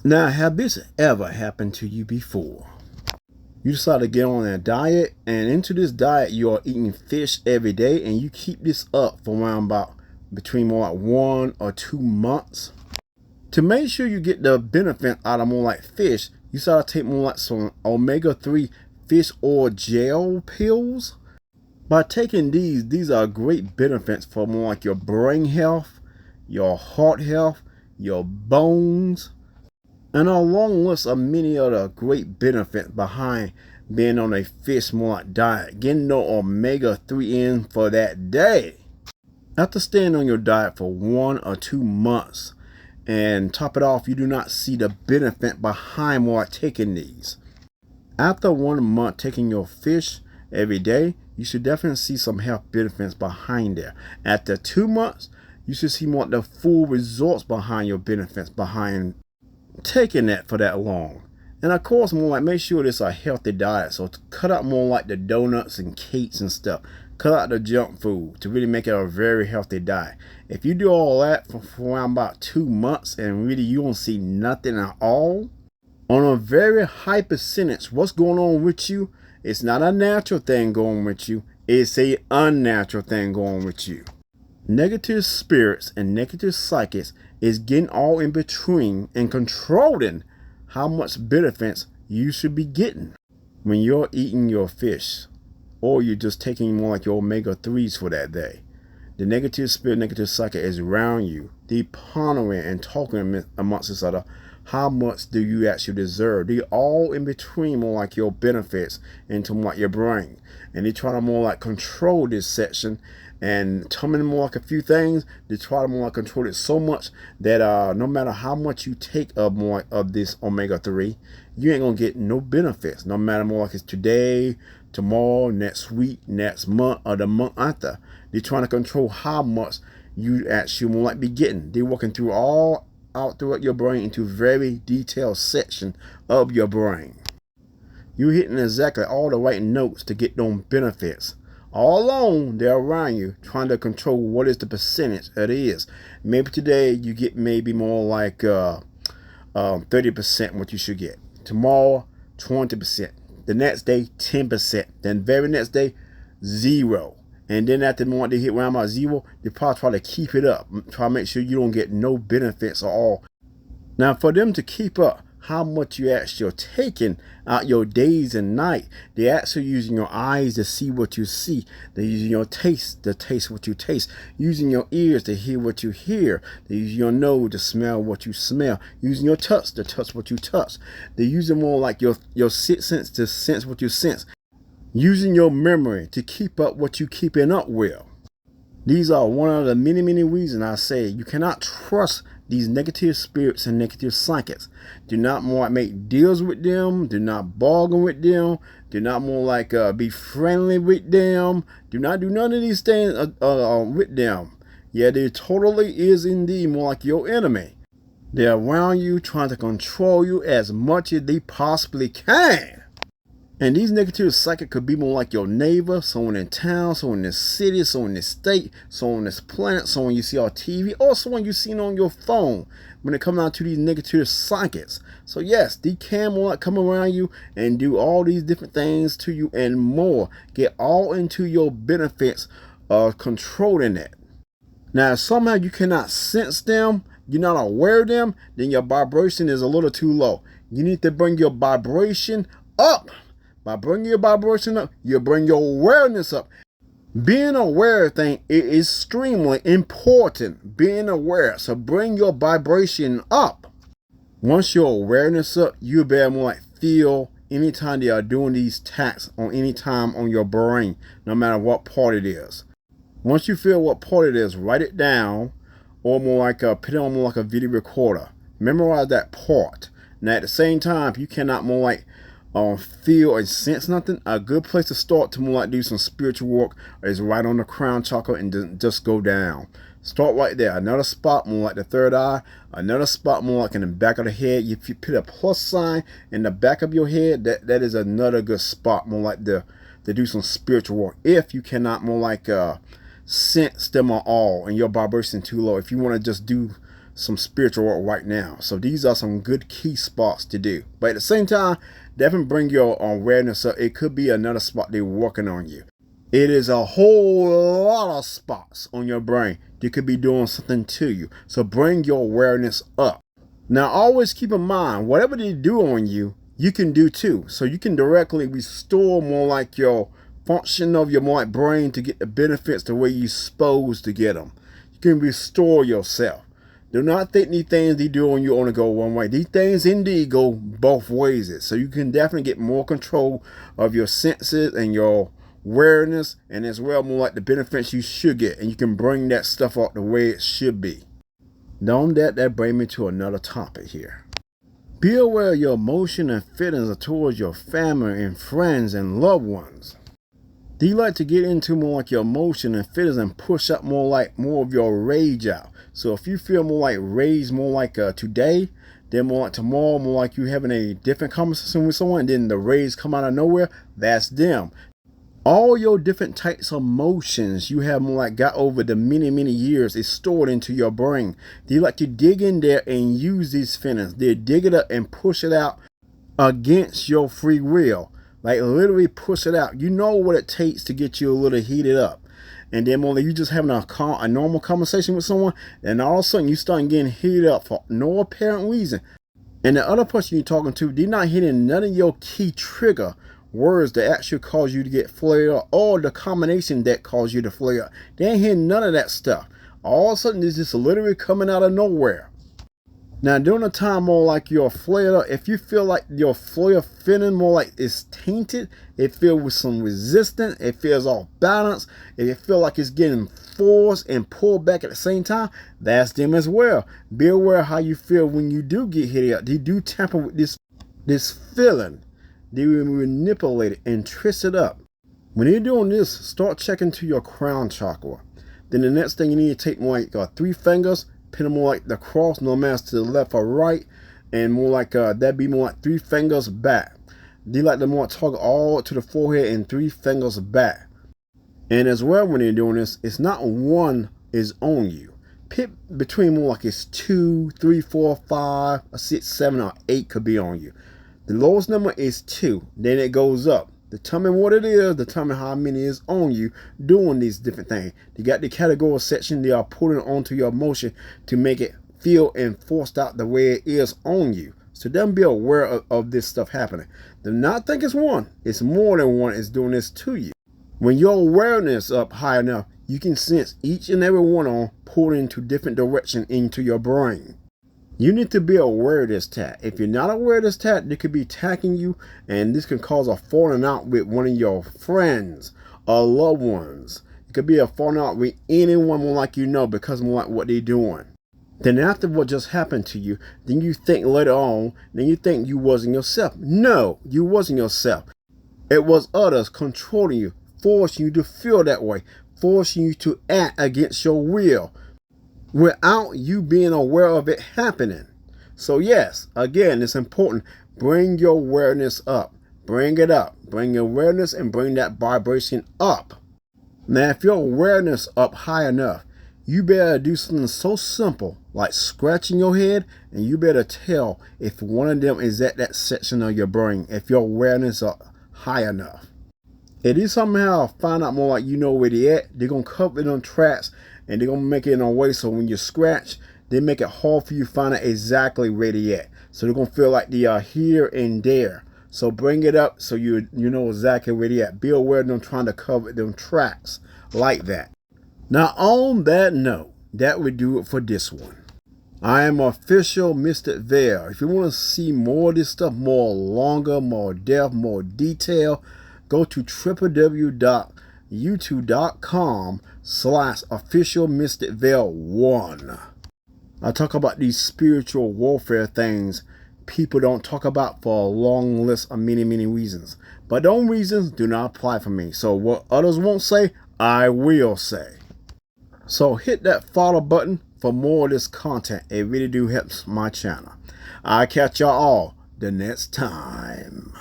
Now, have this ever happened to you before? You decide to get on a diet, and into this diet you are eating fish every day, and you keep this up for around about between more like 1 or 2 months. To make sure you get the benefit out of more like fish, you start to take more like some omega-3 fish oil gel pills. By taking these are great benefits for more like your brain health, your heart health, your bones, and a long list of many other great benefits behind being on a fish more like diet, getting no omega-3 in for that day. After staying on your diet for 1 or 2 months and top it off, you do not see the benefit behind more like taking these. After 1 month taking your fish every day, you should definitely see some health benefits behind there. After 2 months, you should see more the full results behind your benefits behind taking that for that long. And of course, more like make sure it's a healthy diet. So cut out more like the donuts and cakes and stuff. Cut out the junk food to really make it a very healthy diet. If you do all that for around about 2 months and really you don't see nothing at all, on a very high percentage, what's going on with you? It's not a natural thing going with you. It's a unnatural thing going with you. Negative spirits and negative psychics is getting all in between and controlling how much benefits you should be getting when you're eating your fish, or you're just taking more like your omega-3s for that day. The negative spirit, negative psychic is around you. They pondering and talking amongst each other. How much do you actually deserve? They all in between more like your benefits into more like your brain. And they try to more like control this section and tell me more like a few things. They try to more like control it so much that no matter how much you take of more of this omega-3, you ain't gonna get no benefits. No matter more like it's today, tomorrow, next week, next month, or the month after. They're trying to control how much you actually more like be getting. They're working through all out throughout your brain into very detailed section of your brain. You're hitting exactly all the right notes to get those benefits. All along, they're around you trying to control what is the percentage it is. Maybe today you get maybe more like 30% what you should get. Tomorrow, 20%. The next day, 10%. Then very next day, 0. And then after the moment they hit around about 0, they probably try to keep it up. Try to make sure you don't get no benefits at all. Now, for them to keep up how much you actually are taking out your days and night, they're actually using your eyes to see what you see. They're using your taste to taste what you taste. Using your ears to hear what you hear. They're using your nose to smell what you smell. Using your touch to touch what you touch. They're using more like your sixth sense to sense what you sense. Using your memory to keep up what you keeping up with. These are one of the many, many reasons I say you cannot trust these negative spirits and negative psychics. Do not more like make deals with them. Do not bargain with them. Do not more like be friendly with them. Do not do none of these things with them. Yeah, they totally is indeed more like your enemy. They're around you trying to control you as much as they possibly can. And these negative psychics could be more like your neighbor, someone in town, someone in the city, someone in the state, someone on this planet, someone you see on TV, or someone you've seen on your phone when it comes down to these negative psychics. So yes, they can more like come around you and do all these different things to you and more. Get all into your benefits of controlling it. Now, if somehow you cannot sense them, you're not aware of them, then your vibration is a little too low. You need to bring your vibration up. By bringing your vibration up, you bring your awareness up. Being aware of things is extremely important. Being aware. So bring your vibration up. Once your awareness up, you'll be able to like feel anytime they are doing these attacks on any time on your brain, no matter what part it is. Once you feel what part it is, write it down, or more like put it on more like a video recorder. Memorize that part. Now at the same time, if you cannot more like feel and sense nothing, a good place to start to more like do some spiritual work is right on the crown chakra and just go down. Start right there. Another spot more like the third eye. Another spot more like in the back of the head. If you put a plus sign in the back of your head, that is another good spot more like to do some spiritual work. If you cannot more like sense them at all and your vibration too low. If you want to just do some spiritual work right now. So these are some good key spots to do. But at the same time, definitely bring your awareness up. It could be another spot they're working on you. It is a whole lot of spots on your brain that could be doing something to you. So bring your awareness up. Now always keep in mind, whatever they do on you, you can do too. So you can directly restore more like your function of your more like brain to get the benefits the way you're supposed to get them. You can restore yourself. Do not think these things they do on you only go one way. These things indeed go both ways. So you can definitely get more control of your senses and your awareness, and as well more like the benefits you should get, and you can bring that stuff out the way it should be. Don't that bring me to another topic here. Be aware of your emotion and feelings towards your family and friends and loved ones. Do you like to get into more like your emotion and feelings and push up more of your rage out? So if you feel more like rage more like today, then more like tomorrow, more like you having a different conversation with someone, and then the rage come out of nowhere, that's them. All your different types of emotions you have more like got over the many years is stored into your brain. They like to dig in there and use these feelings. They dig it up and push it out against your free will. Like literally push it out. You know what it takes to get you a little heated up. And then when you just having a normal conversation with someone, and all of a sudden you start getting heated up for no apparent reason. And the other person you're talking to, they're not hitting none of your key trigger words that actually cause you to get flared up, or the combination that cause you to flare up. They ain't hearing none of that stuff. All of a sudden it's just literally coming out of nowhere. Now during the time more like you're flared up, if you feel like your flare feeling more like it's tainted, it feels with some resistance, it feels off balance, it feels like it's getting forced and pulled back at the same time, that's them as well. Be aware of how you feel when you do get hit up. They do tamper with this feeling. They will manipulate it and twist it up. When you're doing this, start checking to your crown chakra. Then the next thing you need to take more like 3 fingers, pin them more like the cross, no matter to the left or right, and more like that'd be more like 3 fingers back. They like to more target all to the forehead and 3 fingers back. And as well, when you're doing this, it's not one is on you. Pick between more like it's 2, 3, 4, 5, 6, 7, or 8 could be on you. The lowest number is 2. Then it goes up. Determine what it is. Determine how many is on you doing these different things. They got the category section. They are putting onto your emotion to make it feel and forced out the way it is on you. So then be aware of this stuff happening. Do not think it's one. It's more than one is doing this to you. When your awareness up high enough, you can sense each and every one on pulled into different direction into your brain. You need to be aware of this tat. If you're not aware of this tat, they could be attacking you, and this can cause a falling out with one of your friends or loved ones. It could be a falling out with anyone more like you know because more like what they're doing. Then after what just happened to you, then you think later on, then you think you wasn't yourself. No, you wasn't yourself. It was others controlling you, forcing you to feel that way, forcing you to act against your will, without you being aware of it happening. So yes, again, it's important. Bring your awareness up. Bring it up. Bring your awareness and bring that vibration up. Now, if your awareness up high enough, you better do something so simple like scratching your head, and you better tell if one of them is at that section of your brain, if your awareness up high enough. If you somehow find out more like you know where they at, they're going to cover them tracks, and they're going to make it in a way so when you scratch, they make it hard for you to find out exactly where they at. So they're going to feel like they are here and there. So bring it up so you know exactly where they at. Be aware of them trying to cover them tracks like that. Now on that note, that would do it for this one. I am official Mr. Veil. If you want to see more of this stuff, more longer, more depth, more detail, go to www.youtube.com/officialmysticveil1. I talk about these spiritual warfare things people don't talk about for a long list of many reasons. But those reasons do not apply for me. So what others won't say, I will say. So hit that follow button for more of this content. It really do helps my channel. I'll catch y'all all the next time.